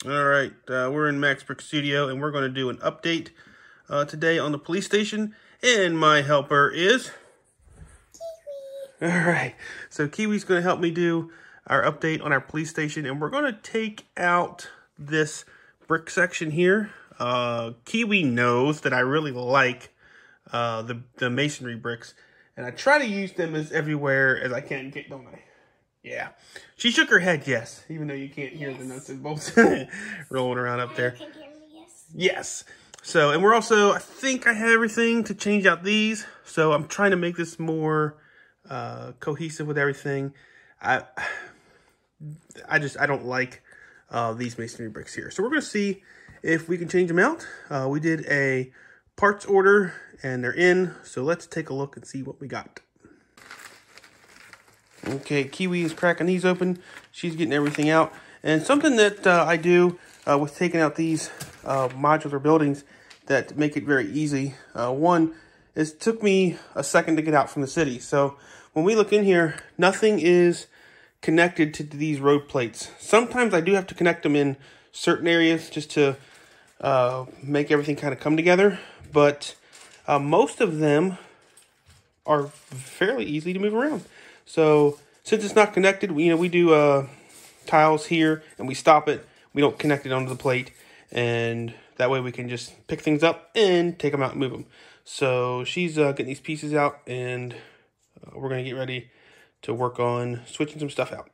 All right, we're in Max Brick Studio, and we're going to do an update today on the police station. And my helper is Kiwi. All right, so Kiwi's going to help me do our update on our police station, and we're going to take out this brick section here. Kiwi knows that I really like the masonry bricks, and I try to use them as everywhere as I can get, don't I? Yeah. She shook her head yes, even though you can't hear the nuts and bolts rolling around up there. You can hear me, yes. Yes. So, and we're also, I think I have everything to change out these. So I'm trying to make this more cohesive with everything. I don't like these masonry bricks here. So we're going to see if we can change them out. We did a parts order and they're in. So let's take a look and see what we got. Okay, Kiwi is cracking these open. She's getting everything out. And something that I do with taking out these modular buildings that make it very easy. One, it took me a second to get out from the city. So when we look in here, nothing is connected to these road plates. Sometimes I do have to connect them in certain areas just to make everything kind of come together. But most of them are fairly easy to move around. So since it's not connected, we do tiles here and we stop it. We don't connect it onto the plate, and that way we can just pick things up and take them out and move them. So she's getting these pieces out, and we're going to get ready to work on switching some stuff out.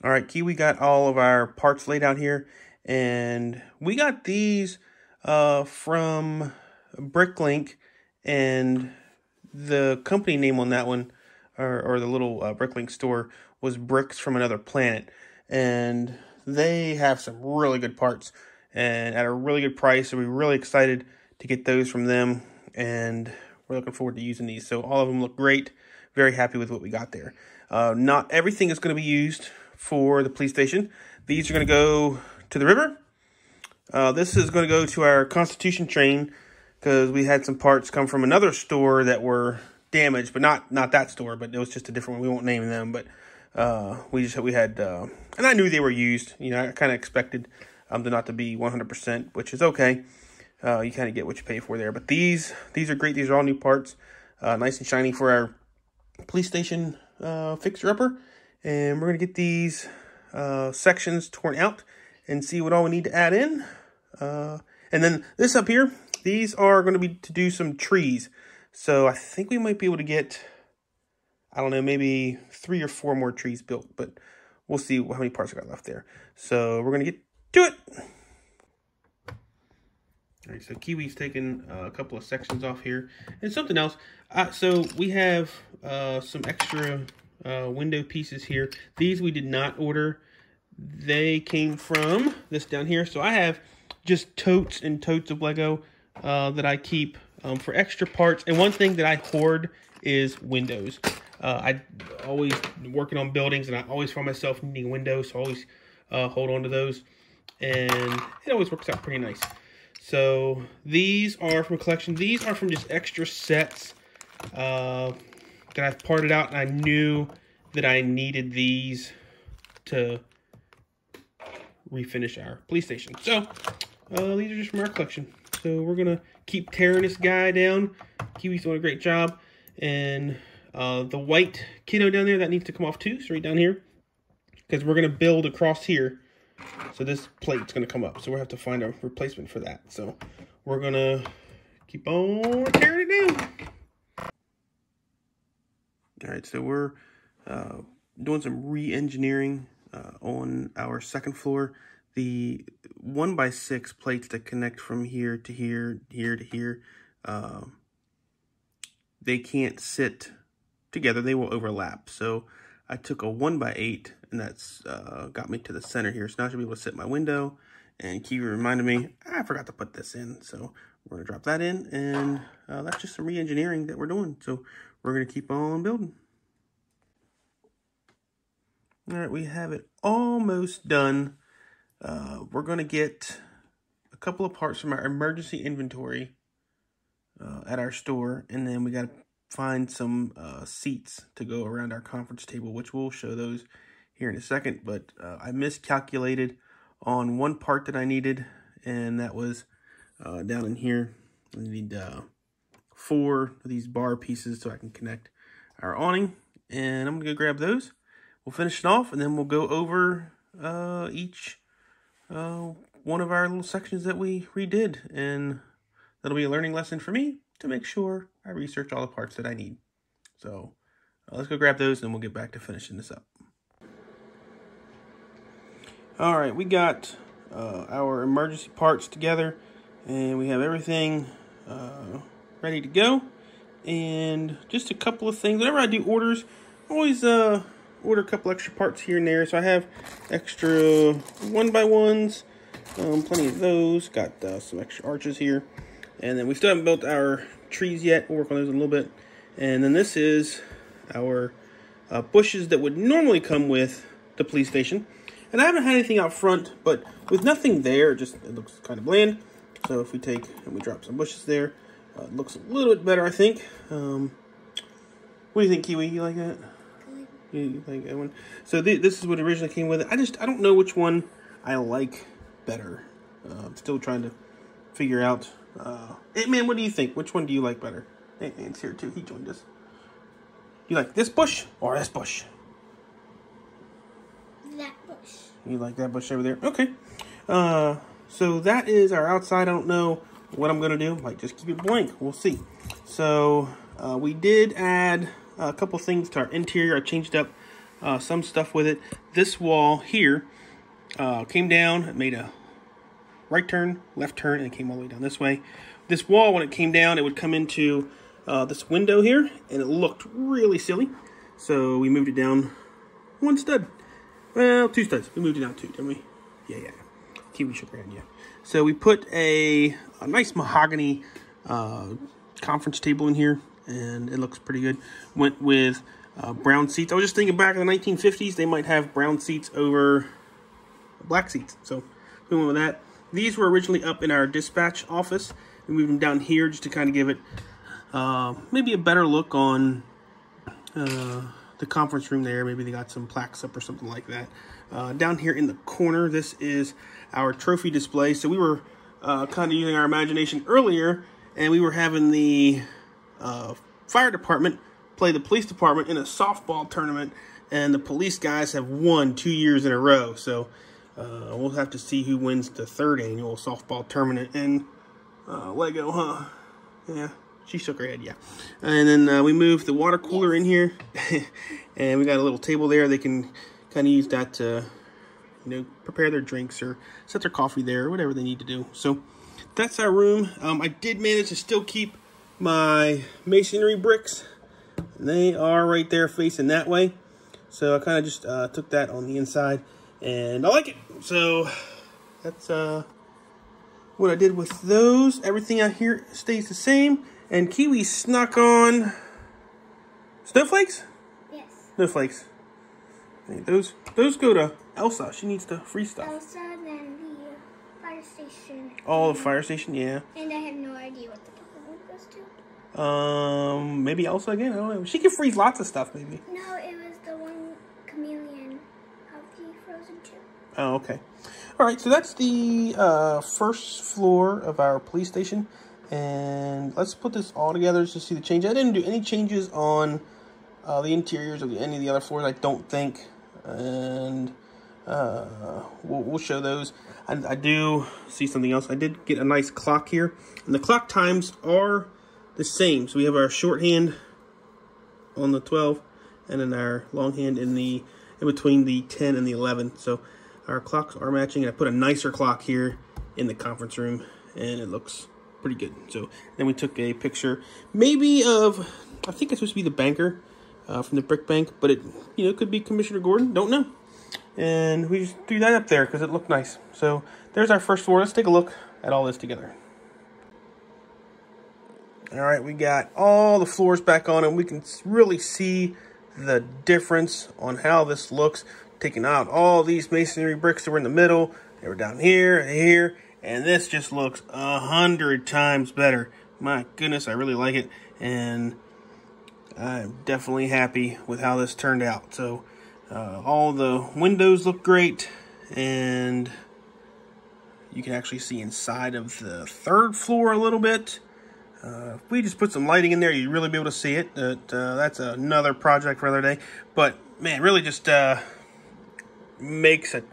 All right, Kiwi got all of our parts laid out here, and we got these from Bricklink, and the company name on that one, or the little Bricklink store, was Bricks from Another Planet. And they have some really good parts and at a really good price. So we're really excited to get those from them. And we're looking forward to using these. So all of them look great. Very happy with what we got there. Not everything is going to be used for the police station. These are going to go to the river. This is going to go to our Constitution train, because we had some parts come from another store that were damaged, but not that store, but it was just a different one. We won't name them, but we had, and I knew they were used. I kind of expected them not to be 100%, which is okay. You kind of get what you pay for there. But these are great. These are all new parts, nice and shiny for our police station fixer-upper. And we're going to get these sections torn out and see what all we need to add in. And then this up here, these are going to be to do some trees. So I think we might be able to get, I don't know, maybe 3 or 4 more trees built. But we'll see how many parts I got left there. So we're going to get to it. All right, so Kiwi's taking a couple of sections off here. And something else. So we have some extra window pieces here. These we did not order. They came from this down here. So I have just totes and totes of Lego that I keep for extra parts. And one thing that I hoard is windows. I always working on buildings, and I always find myself needing windows, so I always hold on to those. And it always works out pretty nice. So these are from a collection. These are from just extra sets that I've parted out, and I knew that I needed these to refinish our police station. So these are just from our collection. So we're going to keep tearing this guy down. Kiwi's doing a great job. And the white kiddo down there, that needs to come off too. So right down here. Because we're going to build across here. So this plate's going to come up. So we'll have to find a replacement for that. So we're going to keep on tearing it down. Alright, so we're doing some re-engineering on our second floor. The 1x6 plates that connect from here to here, here to here, they can't sit together. They will overlap. So I took a 1x8, and that's got me to the center here. So now I should be able to sit my window. And Kiwi reminded me, I forgot to put this in. So we're going to drop that in. And that's just some re-engineering that we're doing. So we're going to keep on building. All right, we have it almost done. We're going to get a couple of parts from our emergency inventory at our store, and then we got to find some seats to go around our conference table, which we'll show those here in a second, but I miscalculated on one part that I needed, and that was down in here. We need 4 of these bar pieces so I can connect our awning, and I'm gonna go grab those. We'll finish it off, and then we'll go over each one of our little sections that we redid, and that'll be a learning lesson for me to make sure I research all the parts that I need. So let's go grab those, and we'll get back to finishing this up. All right, we got our emergency parts together, and we have everything ready to go. And just a couple of things. Whenever I do orders, I always order a couple extra parts here and there. So I have extra 1x1s, plenty of those. Got some extra arches here. And then we still haven't built our trees yet. We'll work on those in a little bit. And then this is our bushes that would normally come with the police station. And I haven't had anything out front, but with nothing there, it looks kind of bland. So if we take and we drop some bushes there, it looks a little bit better, I think. What do you think, Kiwi? You like that? You like that one? So this is what originally came with it. I don't know which one I like better. I'm still trying to figure out. Hey man, what do you think? Which one do you like better? Hey man's here too. He joined us. You like this bush or this bush? That bush. You like that bush over there? Okay. So that is our outside. I don't know what I'm gonna do. Might just keep it blank. We'll see. So we did add a couple things to our interior. I changed up some stuff with it. This wall here came down. It made a right turn, left turn, and it came all the way down this way. This wall, when it came down, it would come into this window here, and it looked really silly. So we moved it down 1 stud. Well, 2 studs. We moved it down 2, didn't we? Yeah. Kiwi shook her head, yeah. So we put a nice mahogany conference table in here, and it looks pretty good. Went with brown seats. I was just thinking back in the 1950s, they might have brown seats over black seats. So we went with that. These were originally up in our dispatch office. We moved them down here just to kind of give it maybe a better look on the conference room there. Maybe they got some plaques up or something like that. Down here in the corner, this is our trophy display. So we were kind of using our imagination earlier, and we were having the fire department play the police department in a softball tournament, and the police guys have won 2 years in a row. So we'll have to see who wins the 3rd annual softball tournament in Lego, huh? Yeah. She shook her head, yeah. And then we moved the water cooler in here. And we got a little table there. They can kind of use that to, prepare their drinks or set their coffee there or whatever they need to do. So that's our room. I did manage to still keep my masonry bricks. They are right there facing that way. So I kind of just took that on the inside. And I like it. So that's what I did with those. Everything out here stays the same. And Kiwi snuck on snowflakes? Yes. Snowflakes. Hey, those go to Elsa. She needs the free stuff. Elsa, then the fire station. Oh, the fire station, yeah. And I have no idea what the purple one goes to. Maybe Elsa again? I don't know. She can freeze lots of stuff, maybe. No, it was the one chameleon of the Frozen 2. Oh, okay. All right, so that's the first floor of our police station. And let's put this all together just to see the change. I didn't do any changes on the interiors of any of the other floors, I don't think. And we'll show those. I do see something else. I did get a nice clock here. And the clock times are the same. So we have our shorthand on the 12. And then our longhand in between the 10 and the 11. So our clocks are matching. And I put a nicer clock here in the conference room. And it looks pretty good. So then we took a picture maybe of, I think it's supposed to be the banker from the brick bank, but it could be Commissioner Gordon, don't know. And we just threw that up there because it looked nice. So there's our first floor. Let's take a look at all this together. All right, we got all the floors back on, and we can really see the difference on how this looks. Taking out all these masonry bricks that were in the middle, they were down here and here. And this just looks 100 times better. My goodness, I really like it. And I'm definitely happy with how this turned out. So All the windows look great, and you can actually see inside of the third floor a little bit. If we just put some lighting in there, you'd really be able to see it. That's another project for another day. But, man, really just makes a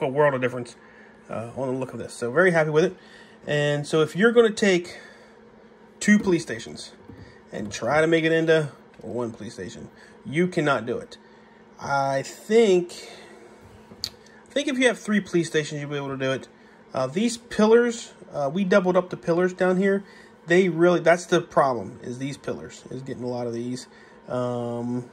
world of difference on the look of this. So, very happy with it. And so, if you're going to take 2 police stations and try to make it into 1 police station, you cannot do it. I think if you have 3 police stations, you'll be able to do it. These pillars, we doubled up the pillars down here. That's the problem, is these pillars, is getting a lot of these. Some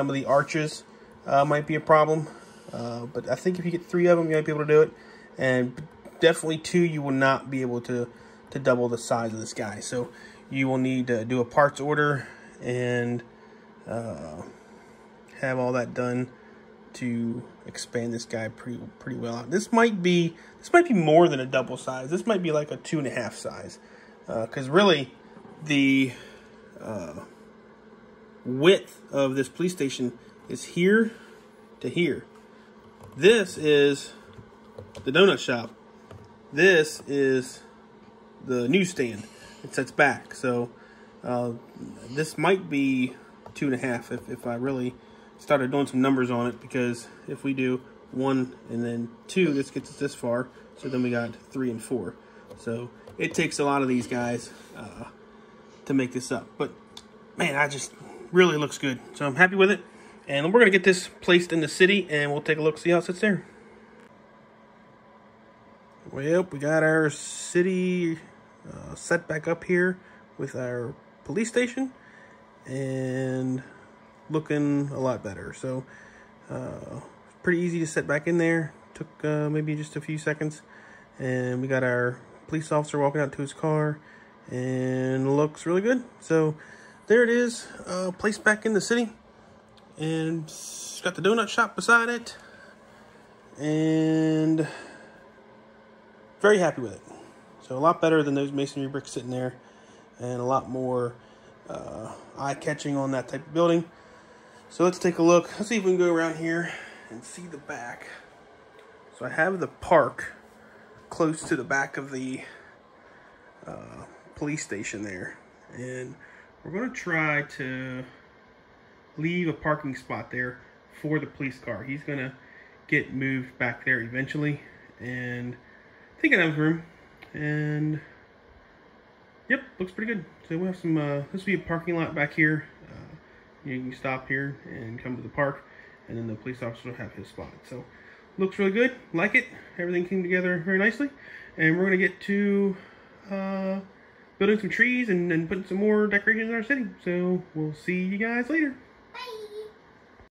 of the arches might be a problem. But I think if you get 3 of them, you might be able to do it. And definitely 2, you will not be able to double the size of this guy. So you will need to do a parts order and have all that done to expand this guy pretty well out. This might be more than a double size. This might be like a 2.5 size, because really the width of this police station is here to here. This is the donut shop. This is the newsstand. It sets back. So this might be 2.5 if I really started doing some numbers on it, because if we do 1 and then 2, this gets us this far. So then we got 3 and 4. So it takes a lot of these guys to make this up. But man, really looks good. So I'm happy with it. And we're going to get this placed in the city, and we'll take a look, see how it sits there. Well, we got our city set back up here with our police station, and looking a lot better. So pretty easy to set back in there. Took maybe just a few seconds, and we got our police officer walking out to his car, and looks really good. So there it is, placed back in the city, and it's got the donut shop beside it, and very happy with it. So a lot better than those masonry bricks sitting there, and a lot more eye-catching on that type of building. So let's take a look. Let's see if we can go around here and see the back. So I have the park close to the back of the police station there, and we're going to try to leave a parking spot there for the police car. He's going to get moved back there eventually, and I think I have room. And yep, looks pretty good. So we'll have some, this will be a parking lot back here. You can stop here and come to the park, and then the police officer will have his spot. So looks really good, like it. Everything came together very nicely. And we're gonna get to building some trees and putting some more decorations in our city. So we'll see you guys later.